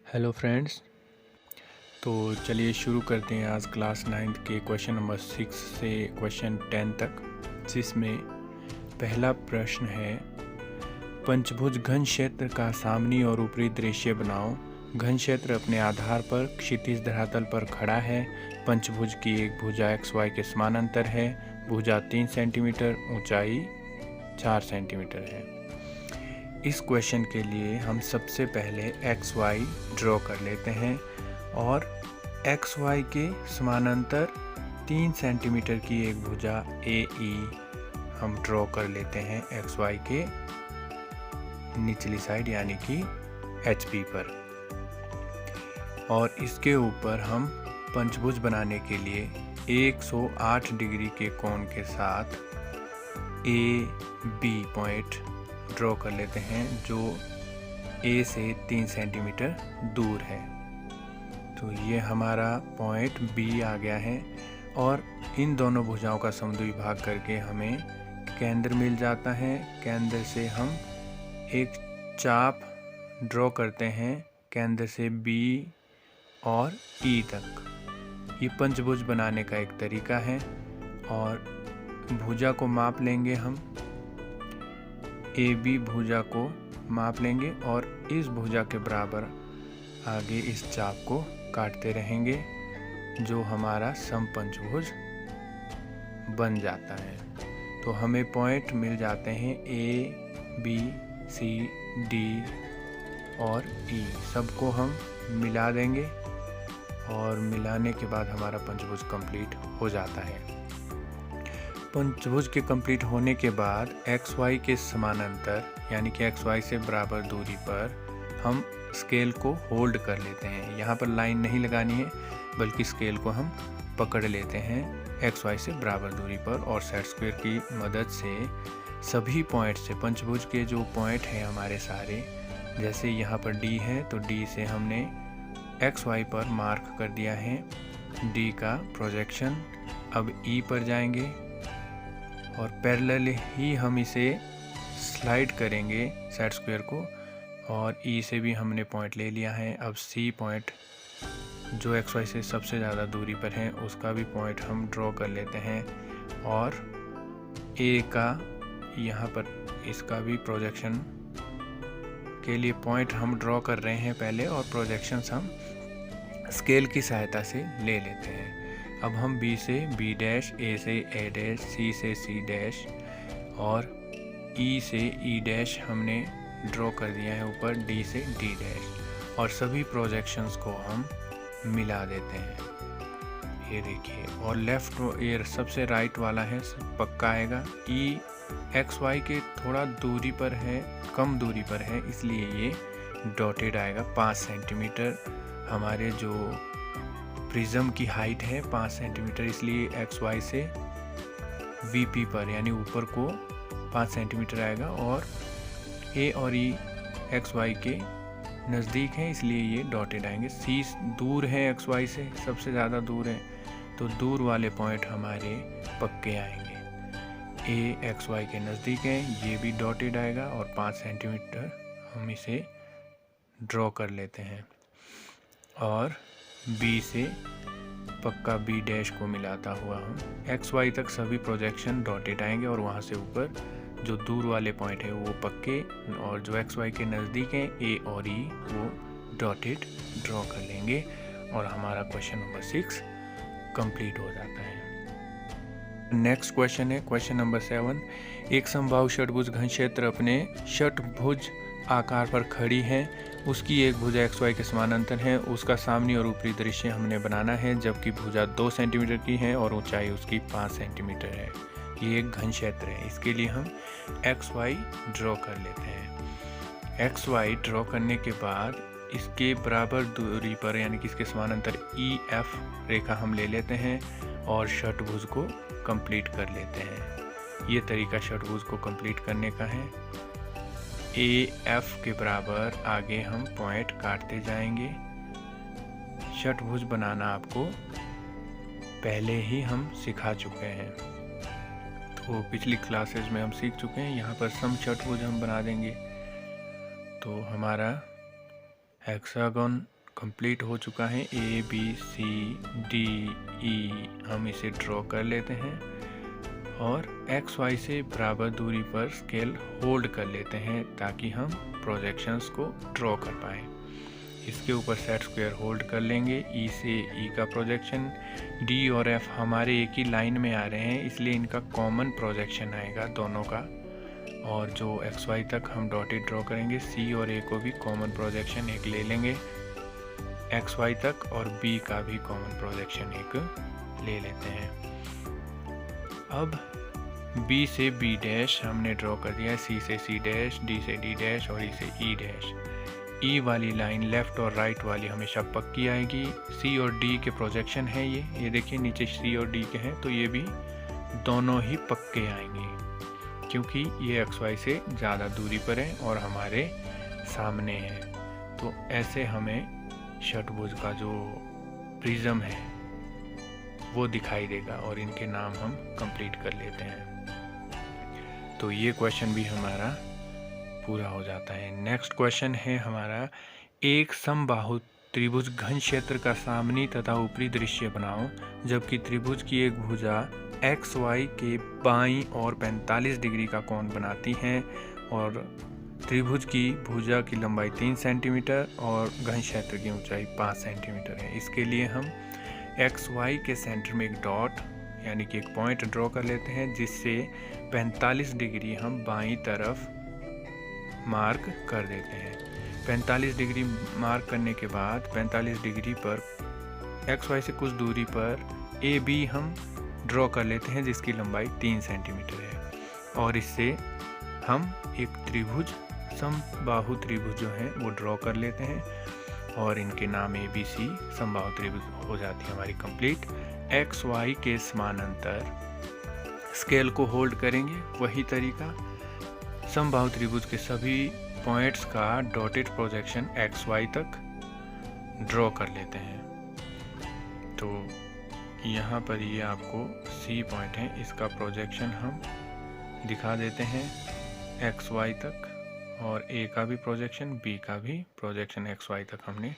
Hello friends. तो चलिए शुरू करते हैं आज क्लास 9th के क्वेश्चन नंबर 6 से क्वेश्चन 10 तक, जिसमें पहला प्रश्न है पंचभुज घन क्षेत्र का सामनी और ऊपरी दृश्य बनाओ। घन क्षेत्र अपने आधार पर क्षितिज धरातल पर खड़ा है। पंचभुज की एक भुजा XY के समानांतर है। भुजा 3 सेंटीमीटर, ऊंचाई 4 सेंटीमीटर है। इस क्वेश्चन के लिए हम सबसे पहले XY ड्रॉ कर लेते हैं और XY के समानांतर 3 सेंटीमीटर की एक भुजा AE हम ड्रॉ कर लेते हैं XY के निचली साइड यानी कि HP पर। और इसके ऊपर हम पंचभुज बनाने के लिए 108 डिग्री के कोण के साथ AB पॉइंट ड्रॉ कर लेते हैं, जो A से 3 सेंटीमीटर दूर है। तो ये हमारा पॉइंट B आ गया है और इन दोनों भुजाओं का समद्विभाग करके हमें केंद्र मिल जाता है। केंद्र से हम एक चाप ड्रॉ करते हैं केंद्र से B और E तक। ये पंचभुज बनाने का एक तरीका है। और भुजा को माप लेंगे, हम AB भुजा को माप लेंगे और इस भुजा के बराबर आगे इस चाप को काटते रहेंगे, जो हमारा समपंचभुज बन जाता है। तो हमें पॉइंट मिल जाते हैं A, B, C, D और E। सबको हम मिला देंगे और मिलाने के बाद हमारा पंचभुज कंप्लीट हो जाता है। पंचभुज के कंप्लीट होने के बाद XY के समानांतर यानी कि XY से बराबर दूरी पर हम स्केल को होल्ड कर लेते हैं। यहाँ पर लाइन नहीं लगानी है, बल्कि स्केल को हम पकड़ लेते हैं XY से बराबर दूरी पर और सेट स्क्वायर की मदद से सभी पॉइंट से पंचभुज के जो पॉइंट हैं हमारे सारे, जैसे यहाँ पर D है तो D से हमने XY पर मार्क कर दिया है D का प्रोजेक्शन। अब E पर जाएंगे और पैरेलल ही हम इसे स्लाइड करेंगे सेट स्क्वायर को, और E से भी हमने पॉइंट ले लिया है। अब C पॉइंट जो XY से सबसे ज़्यादा दूरी पर है उसका भी पॉइंट हम ड्रॉ कर लेते हैं और A का यहाँ पर इसका भी प्रोजेक्शन के लिए पॉइंट हम ड्रॉ कर रहे हैं पहले, और प्रोजेक्शंस हम स्केल की सहायता से ले लेते हैं। अब हम B से B डैश, A से A डैश, C से C डैश और E से E डैश हमने ड्रॉ कर दिया है ऊपर, D से D डैश, और सभी प्रोजेक्शंस को हम मिला देते हैं। ये देखिए, और लेफ्ट ये सबसे राइट वाला है पक्का आएगा। E XY के थोड़ा दूरी पर है, कम दूरी पर है, इसलिए ये डॉटेड आएगा 5 सेंटीमीटर। हमारे जो प्रिज्म की हाइट है 5 सेंटीमीटर, इसलिए XY से VP पर यानी ऊपर को 5 सेंटीमीटर आएगा। और A और E XY के नज़दीक हैं, इसलिए ये डॉटेड आएंगे। C दूर है XY से, सबसे ज़्यादा दूर है, तो दूर वाले पॉइंट हमारे पक्के आएंगे। A XY के नज़दीक है, ये भी डॉटेड आएगा और 5 सेंटीमीटर हम इसे ड्रॉ कर लेते हैं। और B से पक्का B डैश को मिलाता हुआ हम XY तक सभी प्रोजेक्शन डॉटेड आएंगे, और वहाँ से ऊपर जो दूर वाले पॉइंट है वो पक्के, और जो XY के नज़दीक हैं A और E वो डॉटेड ड्रॉ कर लेंगे, और हमारा क्वेश्चन नंबर 6 कंप्लीट हो जाता है। नेक्स्ट क्वेश्चन है क्वेश्चन नंबर 7। एक समबाहु षटभुज घन क्षेत्र अपने षटभुज आकार पर खड़ी है। उसकी एक भुजा XY के समानांतर है। उसका सामने और ऊपरी दृश्य हमने बनाना है, जबकि भुजा 2 सेंटीमीटर की है और ऊंचाई उसकी 5 सेंटीमीटर है। ये एक घन क्षेत्र है। इसके लिए हम XY ड्रॉ कर लेते हैं। XY ड्रॉ करने के बाद इसके बराबर दूरी पर यानी कि इसके समानांतर EF रेखा हम ले लेते हैं और षटभुज को कंप्लीट कर लेते हैं। ये तरीका षटभुज को कंप्लीट करने का है। AF के बराबर आगे हम पॉइंट काटते जाएंगे। षटभुज बनाना आपको पहले ही हम सिखा चुके हैं, तो पिछली क्लासेस में हम सीख चुके हैं। यहाँ पर समषटभुज हम बना देंगे। तो हमारा हेक्सागन कंप्लीट हो चुका है। A B C D E हम इसे ड्रॉ कर लेते हैं और एक्स वाई से बराबर दूरी पर स्केल होल्ड कर लेते हैं ताकि हम प्रोजेक्शंस को ड्रॉ कर पाएँ। इसके ऊपर सेट स्क्वायर होल्ड कर लेंगे। ई से ई का प्रोजेक्शन, डी और एफ हमारे एक ही लाइन में आ रहे हैं इसलिए इनका कॉमन प्रोजेक्शन आएगा दोनों का। और जो एक्स वाई तक हम डॉटेड ड्रॉ करेंगे, सी और ए को भी कॉमन प्रोजेक्शन एक ले लेंगे एक्स वाई तक, और बी का भी कॉमन प्रोजेक्शन एक ले लेते हैं। अब बी से बी डैश हमने ड्रॉ कर दिया है, सी से सी डैश, डी से डी डैश और ई से ई डैश। ई वाली लाइन लेफ़्ट और राइट वाली हमेशा पक्की आएगी। सी और डी के प्रोजेक्शन है ये देखिए नीचे सी और डी के हैं, तो ये भी दोनों ही पक्के आएंगे क्योंकि ये एक्स वाई से ज़्यादा दूरी पर है और हमारे सामने है। तो ऐसे हमें षटभुज का जो प्रिज्म है वो दिखाई देगा और इनके नाम हम कंप्लीट कर लेते हैं। तो ये क्वेश्चन भी हमारा पूरा हो जाता है। नेक्स्ट क्वेश्चन है हमारा, एक समबाहु त्रिभुज घन क्षेत्र का सामने तथा ऊपरी दृश्य बनाओ जबकि त्रिभुज की एक भुजा एक्स वाई के बाईं और 45 डिग्री का कोण बनाती है और त्रिभुज की भुजा की लंबाई 3 सेंटीमीटर और घन क्षेत्र की ऊंचाई 5 सेंटीमीटर है। इसके लिए हम एक्स वाई के सेंटर में एक डॉट यानी कि एक पॉइंट ड्रॉ कर लेते हैं जिससे 45 डिग्री हम बाईं तरफ मार्क कर देते हैं। 45 डिग्री मार्क करने के बाद 45 डिग्री पर एक्स वाई से कुछ दूरी पर ए बी हम ड्रॉ कर लेते हैं जिसकी लंबाई 3 सेंटीमीटर है और इससे हम एक त्रिभुज समबाहु त्रिभुज जो है वो ड्रॉ कर लेते हैं और इनके नाम ए बी सी समबाहु त्रिभुज हो जाती है हमारी कंप्लीट। एक्स वाई के समानांतर स्केल को होल्ड करेंगे, वही तरीका समबाहु त्रिभुज के सभी पॉइंट्स का डॉटेड प्रोजेक्शन एक्स वाई तक ड्रॉ कर लेते हैं। तो यहाँ पर ये आपको सी पॉइंट है, इसका प्रोजेक्शन हम दिखा देते हैं एक्स वाई तक और ए का भी प्रोजेक्शन, बी का भी प्रोजेक्शन एक्स वाई तक हमने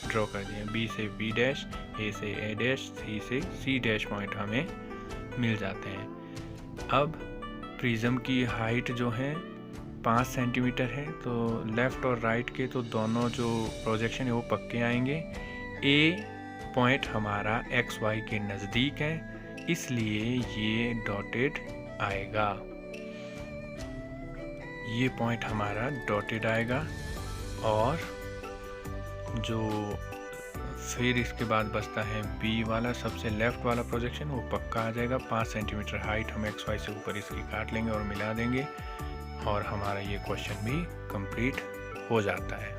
ड्रॉ कर दिया। बी से बी डैश, ए से ए डैश, सी से सी डैश पॉइंट हमें मिल जाते हैं। अब प्रिज्म की हाइट जो है 5 सेंटीमीटर है, तो लेफ़्ट और राइट के तो दोनों जो प्रोजेक्शन है वो पक्के आएंगे। ए पॉइंट हमारा एक्स वाई के नज़दीक है इसलिए ये डॉटेड आएगा, ये पॉइंट हमारा डॉटेड आएगा। और जो फिर इसके बाद बचता है बी वाला सबसे लेफ़्ट वाला प्रोजेक्शन, वो पक्का आ जाएगा। 5 सेंटीमीटर हाइट हम एक्स वाई से ऊपर इसकी काट लेंगे और मिला देंगे और हमारा ये क्वेश्चन भी कंप्लीट हो जाता है।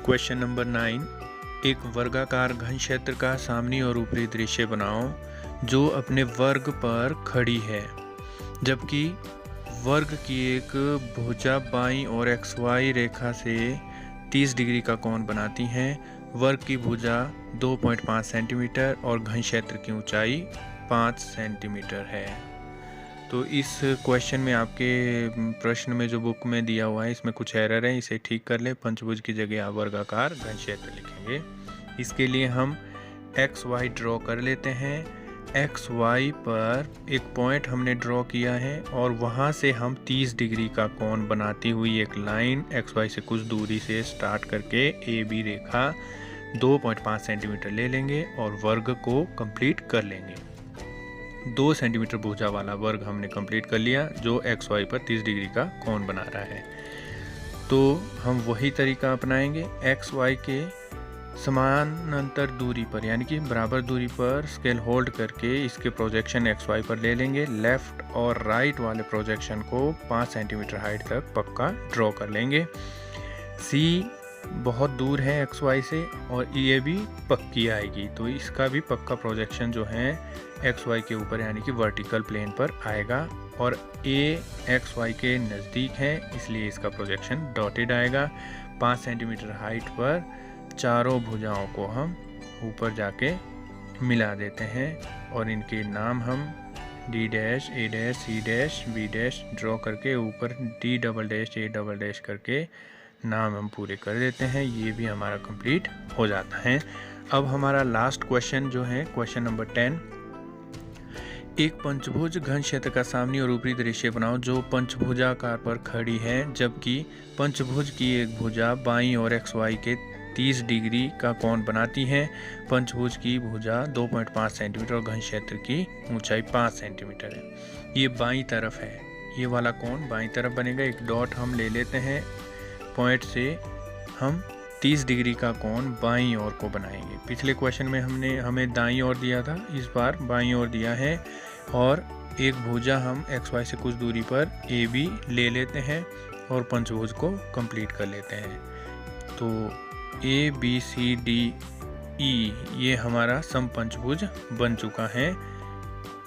क्वेश्चन नंबर 9, एक वर्गाकार घन क्षेत्र का सामने और ऊपरी दृश्य बनाओ जो अपने वर्ग पर खड़ी है जबकि वर्ग की एक भुजा बाईं और एक्स वाई रेखा से 30 डिग्री का कोण बनाती है। वर्ग की भुजा 2.5 सेंटीमीटर और घन क्षेत्र की ऊंचाई 5 सेंटीमीटर है। तो इस क्वेश्चन में आपके प्रश्न में जो बुक में दिया हुआ है इसमें कुछ एरर है, इसे ठीक कर ले। पंचभुज की जगह आप वर्गाकार घन क्षेत्र लिखेंगे। इसके लिए हम एक्स वाई ड्रॉ कर लेते हैं। एक्स वाई पर एक पॉइंट हमने ड्रॉ किया है और वहाँ से हम 30 डिग्री का कोण बनाती हुई एक लाइन एक्स वाई से कुछ दूरी से स्टार्ट करके ए बी रेखा 2.5 सेंटीमीटर ले लेंगे और वर्ग को कंप्लीट कर लेंगे। 2 सेंटीमीटर भुजा वाला वर्ग हमने कंप्लीट कर लिया जो एक्स वाई पर 30 डिग्री का कोण बना रहा है। तो हम वही तरीका अपनाएंगे, एक्स वाई के समानांतर दूरी पर यानी कि बराबर दूरी पर स्केल होल्ड करके इसके प्रोजेक्शन एक्स वाई पर ले लेंगे। लेफ़्ट और राइट वाले प्रोजेक्शन को 5 सेंटीमीटर हाइट तक पक्का ड्रॉ कर लेंगे। सी बहुत दूर है एक्स वाई से और ये भी पक्की आएगी, तो इसका भी पक्का प्रोजेक्शन जो है एक्स वाई के ऊपर यानी कि वर्टिकल प्लेन पर आएगा। और ए एक्स वाई के नज़दीक है इसलिए इसका प्रोजेक्शन डॉटेड आएगा। 5 सेंटीमीटर हाइट पर चारों भुजाओं को हम ऊपर जाके मिला देते हैं और इनके नाम हम D dash, A dash, C dash, B dash draw करके ऊपर D double dash, A double dash करके नाम हम पूरे कर देते हैं, ये भी हमारा कंप्लीट हो जाता है। अब हमारा लास्ट क्वेश्चन जो है क्वेश्चन नंबर 10, एक पंचभुज घन क्षेत्र का सामने और ऊपरी दृश्य बनाओ जो पंचभुजाकार पर खड़ी है, जबकि पंचभुज की एक भुजा बाईं और XY के 30 डिग्री का कोण बनाती है। पंचभुज की भुजा 2.5 सेंटीमीटर और घन क्षेत्र की ऊंचाई 5 सेंटीमीटर है। ये बाईं तरफ है, ये वाला कोण बाईं तरफ बनेगा। एक डॉट हम ले लेते हैं, पॉइंट से हम 30 डिग्री का कोण बाईं ओर को बनाएंगे। पिछले क्वेश्चन में हमें दाईं ओर दिया था, इस बार बाईं ओर दिया है। और एक भुजा हम XY से कुछ दूरी पर AB ले लेते हैं और पंचभुज को कंप्लीट कर लेते हैं। तो ABCDE ये हमारा समपंचभुज बन चुका है,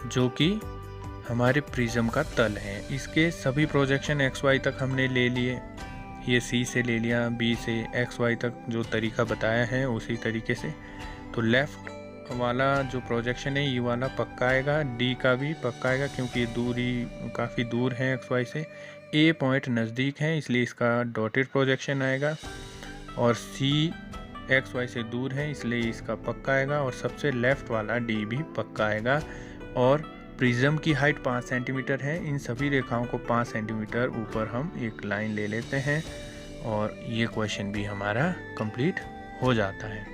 जो कि हमारे प्रिज्म का तल है। इसके सभी प्रोजेक्शन XY तक हमने ले लिए, ये C से ले लिया, B से XY तक जो तरीका बताया है उसी तरीके से। तो लेफ़्ट वाला जो प्रोजेक्शन है ये वाला पक्का आएगा, D का भी पक्का आएगा क्योंकि ये दूरी काफ़ी दूर है XY से। A पॉइंट नज़दीक है इसलिए इसका डॉटेड प्रोजेक्शन आएगा, और C XY से दूर है इसलिए इसका पक्का आएगा, और सबसे लेफ़्ट वाला D भी पक्का आएगा। और प्रिज्म की हाइट 5 सेंटीमीटर है, इन सभी रेखाओं को 5 सेंटीमीटर ऊपर हम एक लाइन ले लेते हैं और ये क्वेश्चन भी हमारा कंप्लीट हो जाता है।